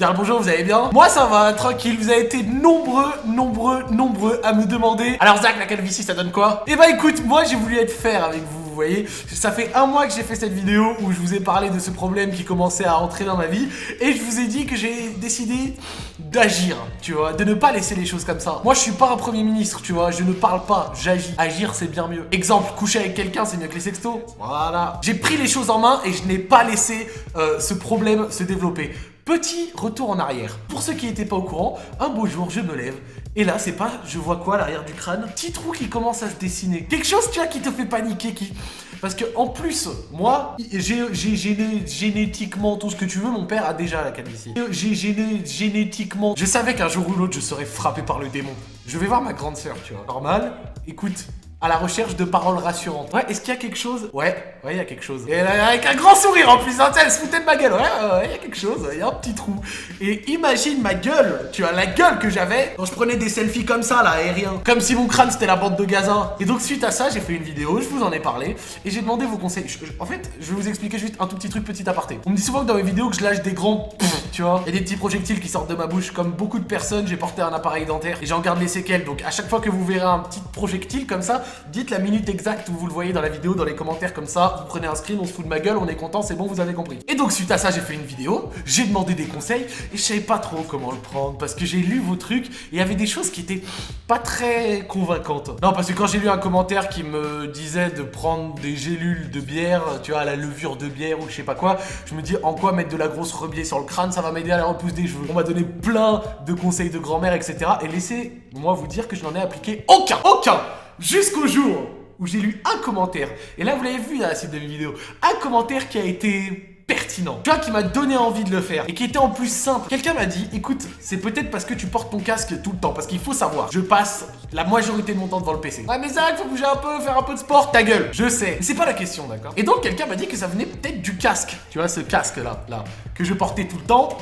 Bien le bonjour, vous allez bien? Moi ça va, tranquille, vous avez été nombreux à me demander. Alors Zach, la calvitie ça donne quoi? Eh bah écoute, moi j'ai voulu être fair avec vous, vous voyez. Ça fait un mois que j'ai fait cette vidéo où je vous ai parlé de ce problème qui commençait à entrer dans ma vie. Et je vous ai dit que j'ai décidé d'agir, tu vois, de ne pas laisser les choses comme ça. Moi je suis pas un premier ministre, tu vois, je ne parle pas, j'agis. Agir c'est bien mieux. Exemple, coucher avec quelqu'un c'est mieux que les sextos. Voilà. J'ai pris les choses en main et je n'ai pas laissé ce problème se développer. Petit retour en arrière. Pour ceux qui n'étaient pas au courant, un beau jour, je me lève. Et là, c'est pas, je vois quoi à l'arrière du crâne? Petit trou qui commence à se dessiner. Quelque chose, tu vois, qui te fait paniquer, Parce que en plus, moi, j'ai génétiquement tout ce que tu veux, mon père a déjà la calvitie. Génétiquement, je savais qu'un jour ou l'autre, je serais frappé par le démon. Je vais voir ma grande sœur, tu vois. Normal, écoute. À la recherche de paroles rassurantes. Ouais, est-ce qu'il y a quelque chose? Ouais, il y a quelque chose. Et avec un grand sourire en plus, hein, elle se foutait de ma gueule. Ouais, il y a quelque chose, il y a un petit trou. Et imagine ma gueule, tu vois, la gueule que j'avais quand je prenais des selfies comme ça, là, aériens. Comme si mon crâne c'était la bande de Gaza. Et donc, suite à ça, j'ai fait une vidéo, je vous en ai parlé, et j'ai demandé vos conseils. En fait, je vais vous expliquer juste un tout petit truc, petit aparté. On me dit souvent que dans mes vidéos, que je lâche des grands, tu vois, il y a des petits projectiles qui sortent de ma bouche. Comme beaucoup de personnes, j'ai porté un appareil dentaire et j'en garde les séquelles. Donc, à chaque fois que vous verrez un petit projectile comme ça, dites la minute exact où vous le voyez dans la vidéo, dans les commentaires comme ça, vous prenez un screen, on se fout de ma gueule, on est content, c'est bon, vous avez compris. Et donc suite à ça, j'ai fait une vidéo, j'ai demandé des conseils et je savais pas trop comment le prendre parce que j'ai lu vos trucs et il y avait des choses qui étaient pas très convaincantes. Non, parce que quand j'ai lu un commentaire qui me disait de prendre des gélules de bière, tu vois, à la levure de bière ou je sais pas quoi, je me dis en quoi mettre de la grosse rebier sur le crâne, ça va m'aider à la repousse des cheveux. On m'a donné plein de conseils de grand-mère, etc. Et laissez-moi vous dire que je n'en ai appliqué aucun jusqu'au jour où j'ai lu un commentaire, et là vous l'avez vu dans la suite de mes vidéos, un commentaire qui a été pertinent, tu vois, qui m'a donné envie de le faire, et qui était en plus simple. Quelqu'un m'a dit, écoute, c'est peut-être parce que tu portes ton casque tout le temps, parce qu'il faut savoir, je passe la majorité de mon temps devant le PC. Ouais mais Zach, faut bouger un peu, faire un peu de sport, ta gueule. Je sais, mais c'est pas la question, d'accord? Et donc quelqu'un m'a dit que ça venait peut-être du casque, tu vois, ce casque là, que je portais tout le temps,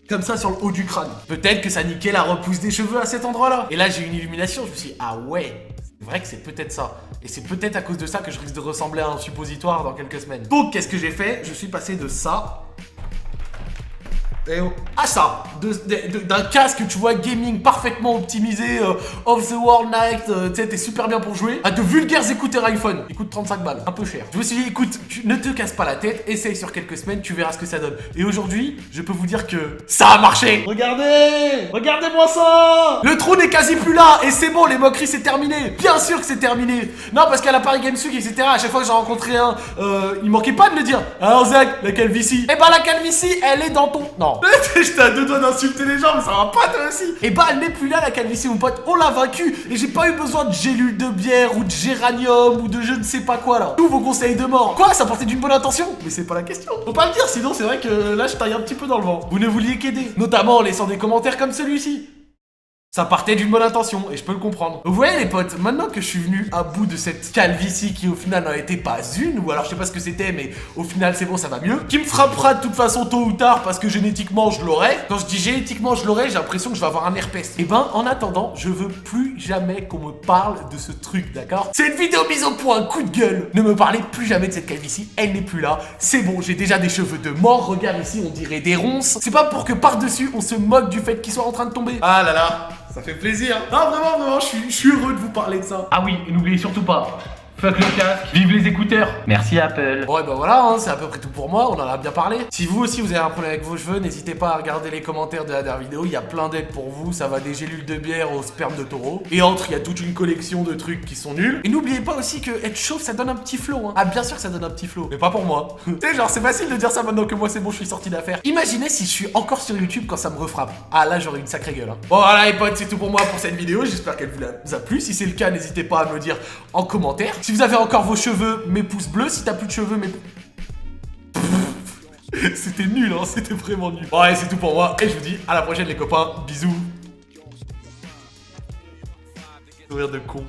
comme ça sur le haut du crâne. Peut-être que ça niquait la repousse des cheveux à cet endroit-là. Et là j'ai eu une illumination, je me suis dit, ah ouais, c'est vrai que c'est peut-être ça. Et c'est peut-être à cause de ça que je risque de ressembler à un suppositoire dans quelques semaines. Donc qu'est-ce que j'ai fait? Je suis passé de ça à ça, d'un casque, tu vois, gaming parfaitement optimisé, off the world night, tu sais, t'es super bien pour jouer, à de vulgaires écouteurs iPhone. Ils coûtent 35 balles, un peu cher. Je me suis dit, écoute, ne te casse pas la tête, essaye sur quelques semaines, tu verras ce que ça donne. Et aujourd'hui, je peux vous dire que ça a marché. Regardez-moi ça. Le trou n'est quasi plus là, et c'est bon, les moqueries c'est terminé. Bien sûr que c'est terminé. Non, parce qu'à la Paris Games Week, etc., à chaque fois que j'en rencontrais un, il manquait pas de me dire, alors Zach, la calvitie. Eh ben la calvitie, elle est dans ton... Non. J'étais à deux doigts d'insulter les gens, mais ça va pas toi aussi. Et bah elle n'est plus là la calvitie mon pote, on l'a vaincu. Et j'ai pas eu besoin de gélules de bière ou de géranium ou de je ne sais pas quoi là. Tous vos conseils de mort. Quoi, ça partait d'une bonne intention? Mais c'est pas la question. Faut pas le dire, sinon c'est vrai que là je taille un petit peu dans le vent. Vous ne vouliez qu'aider, notamment en laissant des commentaires comme celui-ci. Ça partait d'une bonne intention, et je peux le comprendre. Vous voyez les potes, maintenant que je suis venu à bout de cette calvitie qui au final n'en était pas une, ou alors je sais pas ce que c'était, mais au final c'est bon, ça va mieux, qui me frappera de toute façon tôt ou tard parce que génétiquement je l'aurai. Quand je dis génétiquement je l'aurai, j'ai l'impression que je vais avoir un herpès. Et ben en attendant, je veux plus jamais qu'on me parle de ce truc, d'accord? C'est une vidéo mise au point, coup de gueule. Ne me parlez plus jamais de cette calvitie, elle n'est plus là. C'est bon, j'ai déjà des cheveux de mort, regarde ici, on dirait des ronces. C'est pas pour que par-dessus on se moque du fait qu'ils soient en train de tomber. Ah là là, ça fait plaisir. Non, vraiment, je suis heureux de vous parler de ça. Ah oui, et n'oubliez surtout pas, fuck le casque, vive les écouteurs. Merci Apple. Bon, et ben voilà, hein, c'est à peu près tout pour moi, on en a bien parlé. Si vous aussi vous avez un problème avec vos cheveux, n'hésitez pas à regarder les commentaires de la dernière vidéo, il y a plein d'aides pour vous, ça va des gélules de bière au sperme de taureau. Et entre, il y a toute une collection de trucs qui sont nuls. Et n'oubliez pas aussi que être chauve, ça donne un petit flow, hein. Ah, bien sûr que ça donne un petit flow, mais pas pour moi. Tu sais, genre, c'est facile de dire ça maintenant que moi c'est bon, je suis sorti d'affaire. Imaginez si je suis encore sur YouTube quand ça me refrappe. Ah là, j'aurais une sacrée gueule, hein. Bon, voilà les potes, c'est tout pour moi pour cette vidéo, j'espère qu'elle vous a plu. Si c'est le cas, n'hésitez pas à me le dire en commentaire. Si vous avez encore vos cheveux, mes pouces bleus. Si t'as plus de cheveux, mes... C'était nul, hein, c'était vraiment nul. Bon, allez, c'est tout pour moi. Et je vous dis à la prochaine, les copains. Bisous. Sourire de con.